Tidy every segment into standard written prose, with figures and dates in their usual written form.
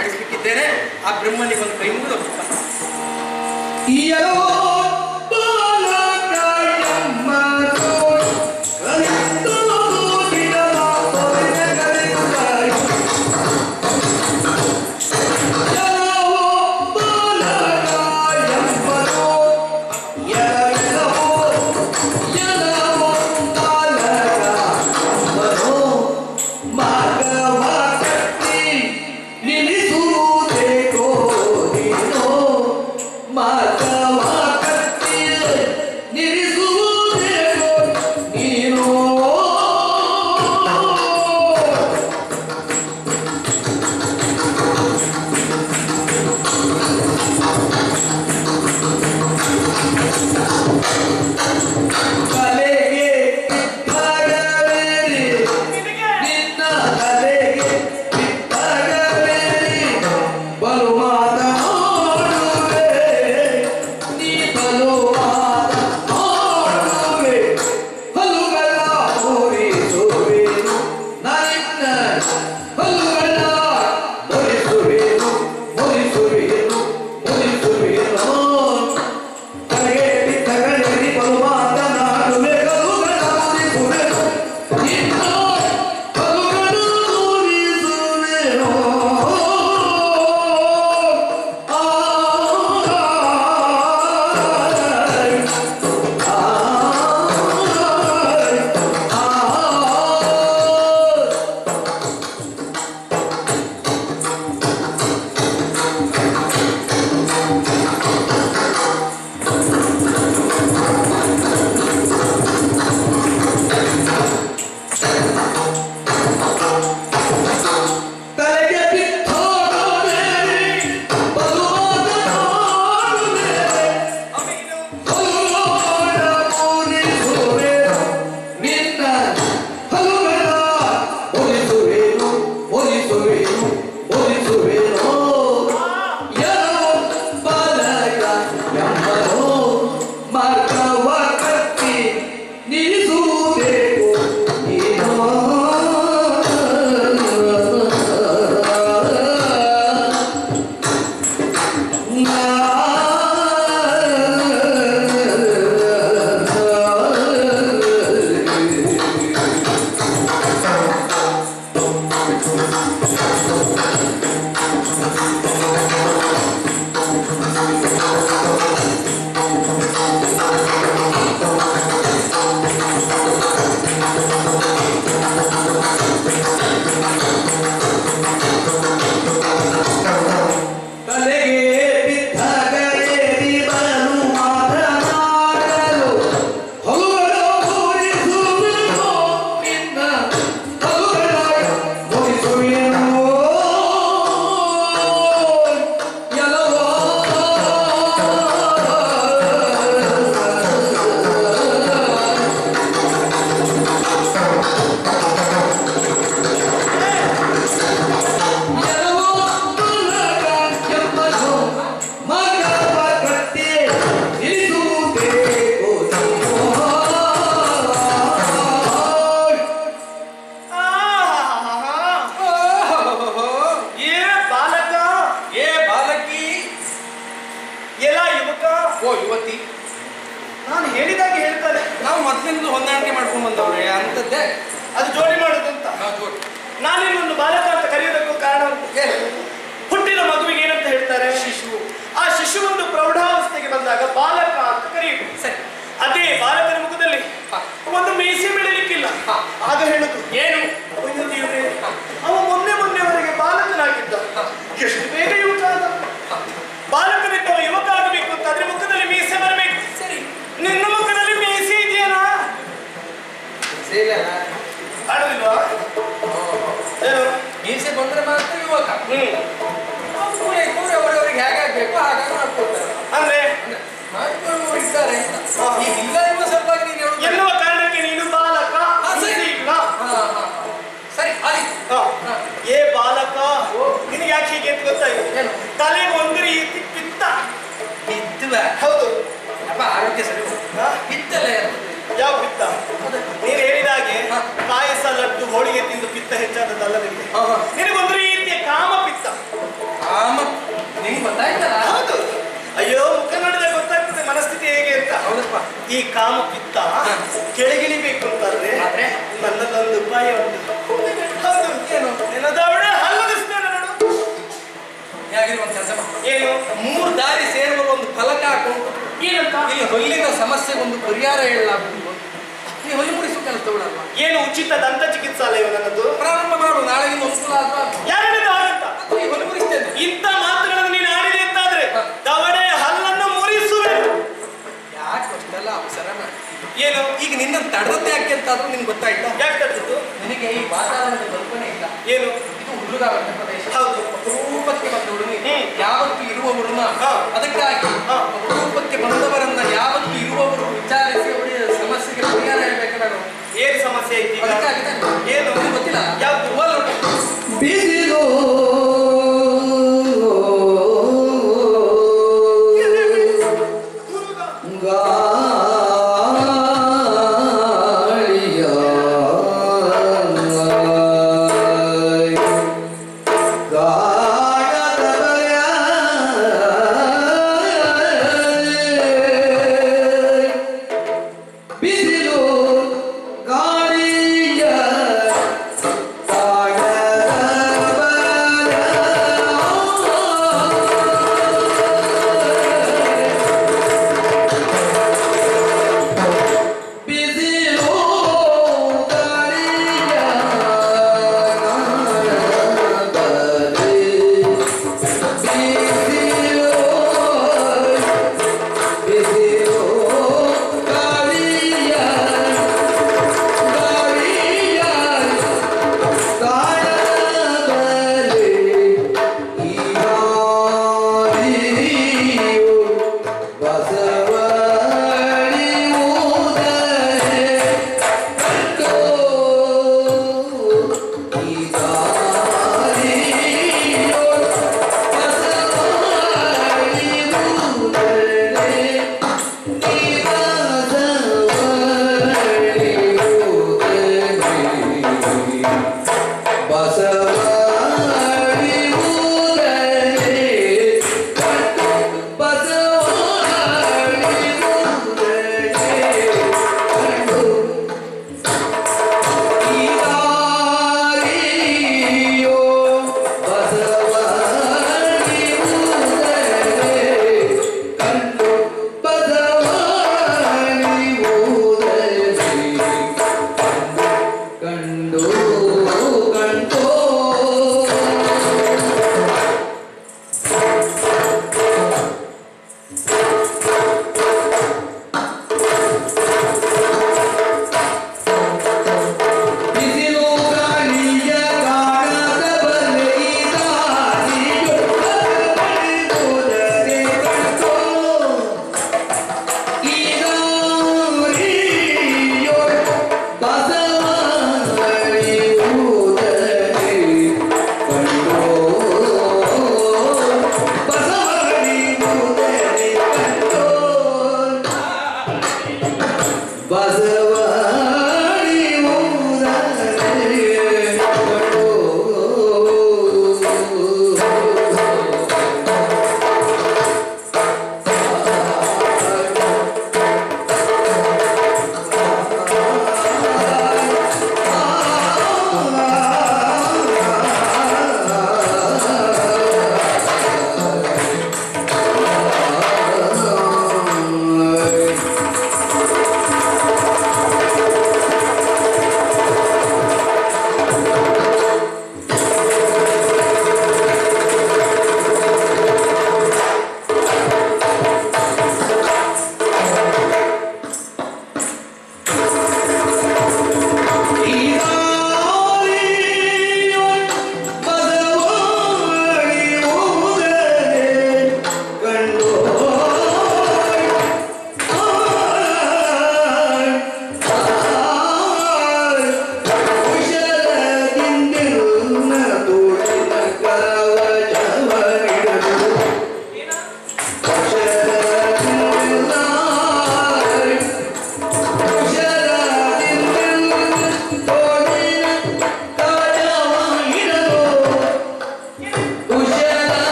ಮಾಡಿಸ್ಲಿಕ್ಕಿದ್ದೇನೆ. ಆ ಬ್ರಹ್ಮನಿಗೊಂದು ಕೈ ಮುಗಿದು ಹೊಂದಾಣಿಕೆ ಮಾಡ್ಕೊಂಡು ಬಂದವ್ರೆ ಅಂತದ್ದೇ ಅದು ಜೋಡಿ ಮಾಡೋದಂತ. ನಾನಿನ್ನೊಂದು ಬಾಲಕ ಅಂತ ಕರೆಯೋದಕ್ಕೂ ಕಾರಣ ಹುಟ್ಟಿದ ಮಗುವಿಗೆ ಏನಂತ ಹೇಳ್ತಾರೆ? ಶಿಶು. ಆ ಶಿಶು ಒಂದು ಪ್ರೌಢಾವಸ್ಥೆಗೆ ಬಂದಾಗ ಬಾಲಕ ಅಂತ ಕರೆಯುವುದು. ಸರಿ, ಅದೇ ಬಾಲಕನ ಮುಖದಲ್ಲಿ ಒಂದು ಮೀಸೆ ಬೆಳಿಲಿಕ್ಕಿಲ್ಲ. ಆಗ ಹೇಳುದು ಏನು? ಅವ ಮೊನ್ನೆವರೆಗೆ ಬಾಲಕನಾಗಿದ್ದ, ಎಷ್ಟು ಬೇಗ ಯುವಕ ಆದ. ಬಾಲಕನಿದ್ದವ ಯುವಕ ಆಗಬೇಕು ಅಂತ ಅದ್ರ ಮುಖದಲ್ಲಿ ಮೀಸೆ ಬರಬೇಕು. ಸರಿ, ನಿನ್ನ ಮುಖದಲ್ಲಿ ಮೀಸೆ ಇದೆಯಾ? ಆಡುದಿಲ್ವಾ? ಏನು ಮೀಸೆ ಬಂದ್ರೆ ಮಾತ್ರ ಯುವಕ. ಅವರವರಿಗೆ ಹೇಗಾಗಬೇಕು ಹಾಗಾಗಿ ಮಾಡ್ಕೊಳ್ತಾರೆ. ಅಂದ್ರೆ ಇದ್ದಾರೆ ಇಲ್ಲ ಇರುವ ಸಲುವಾಗಿ ನೀನು ಎನ್ನುವ ಕಾರಣಕ್ಕೆ ನೀನು ಬಾಲಕ. ಸರಿ, ಏ ಬಾಲಕ, ನಿನಗೆ ಯಾಕೆ ಹೀಗೆ ಅಂತ ಗೊತ್ತಾಯ್ತು? ತಲೆ ಒಂದು ರೀತಿ ಪಿತ್ತ ಬಿತ್ತುವ. ಹೌದು ಅಪ್ಪ, ಆರೋಗ್ಯ ಸರಿ ಬಿತ್ತಲ್ಲ. ಯಾವ ಪಿತ್ತ? ನೀನು ಹೇಳಿದ ಹಾಗೆ ಪಾಯಸ ಲಡ್ಡು ಹೋಳಿಗೆ ತಿಂದು ಪಿತ್ತ ಹೆಚ್ಚಾದದ್ದಲ್ಲ ನಿನಗೆ. ನಿನಗೊಂದು ರೀತಿಯ ಕಾಮ ಪಿತ್ತ. ಏನು? 3 ದಾರಿ ಸೇರುವ ಒಂದು ಫಲಕ ಹಾಕೊಂಡು ಏನಂತ? ಇಲ್ಲಿ ಹೊಲ್ಲಿನ ಸಮಸ್ಯೆಗೆ ಒಂದು ಪರಿಹಾರ ಹೇಳಲಾಗುವುದು. ಈ ಹೊಲಿ ಮುಡಿಸುವ ಕೆಲಸ ತಗೊಳ್ಳಲ್ವಾ? ಏನು ಉಚಿತ ದಂತ ಚಿಕಿತ್ಸಾಲಯ ನನ್ನದು? ಪ್ರಾರಂಭ ಮಾಡು, ನಾಳೆಗೆ ಅನುಕೂಲ ಆದ್ವಾ? ಯಾರಿಗೂ ಆಗಂತ ಈ ಹೊಲಿ ಮುಡಿಸ್ತೇನೆ. ಇಂಥ ಮಾತುಗಳನ್ನು ನೀನು ಆಡಿದೆ ಅಂತಾದ್ರೆ ದವಡೆ ಹಲ್ಲನ್ನು ಮುರಿಸುವೆ. ಯಾಕೆ ಅಷ್ಟೆಲ್ಲ ಅವಸರ ಮಾಡಿ? ಏನು? ಈಗ ನಿನ್ನ ತಡದತ್ತೆ ಯಾಕೆ ಅಂತಾದ್ರೂ ನಿನ್ಗೆ ಗೊತ್ತಾಯ್ತಾ? ಯಾಕೆ ತಡ್ತಿದ್ದು? ನಿನಗೆ ಈ ವಾತಾವರಣದ ಕಲ್ಪನೆ ಇಲ್ಲ. ಏನು? ಇದು ಹುಡುಗಾಟ ಪ್ರದೇಶ. ಹೌದು. ಅಪರೂಪಕ್ಕೆ ಬಂದ ಹುಡುಗಿ ಹ್ಮ್. ಯಾವತ್ತು ಇರುವವರನ್ನ ಅದಕ್ಕಾಗಿ ಅಪರೂಪಕ್ಕೆ ಬಂದವರನ್ನ ಯಾವತ್ತು ಇರುವವರು ವಿಚಾರಿಸಿ ಅವರಿಗೆ ಸಮಸ್ಯೆಗೆ ಪರಿಹಾರ ಹೇಳ್ಬೇಕು. ನಾನು ಏನ್ ಸಮಸ್ಯೆ ಐತಿ ಈಗ? ಅದಕ್ಕಾಗಿ ಏನು? ನಿನಗೆ ಗೊತ್ತಿಲ್ಲ ಯಾವ್ದು? ಬಿಸಿಲು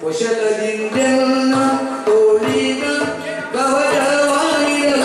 ಕುಶಲದಿಂದೆಲ್ಲ ತೋಳಿನ ಗವರವಾಯಿರ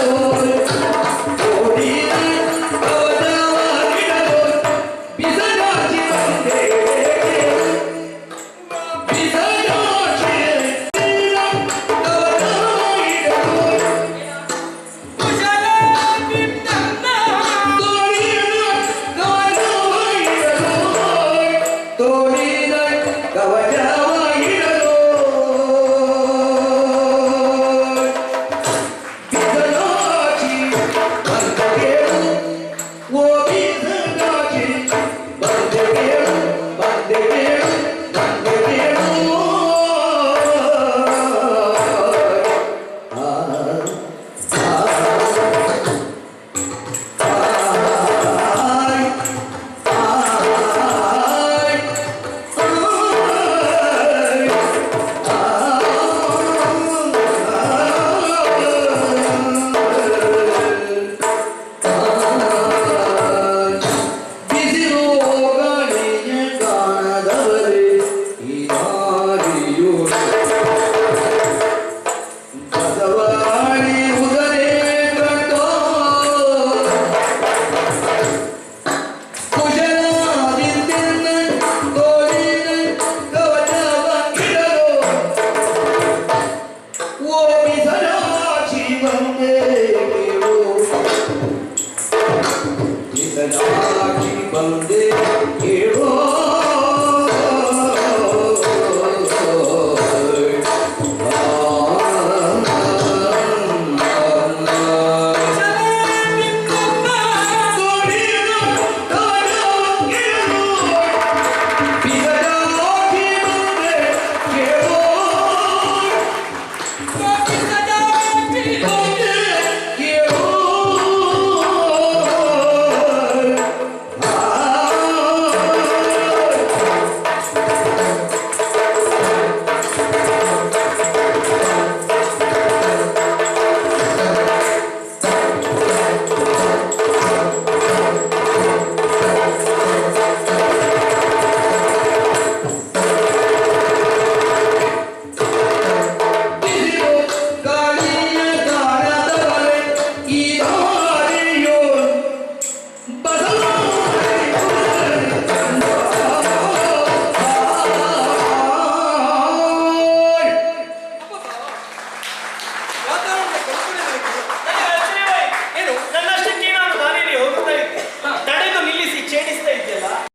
ವಾತಾವರಣ ಕಲ್ಪನೆ ನನಗೆ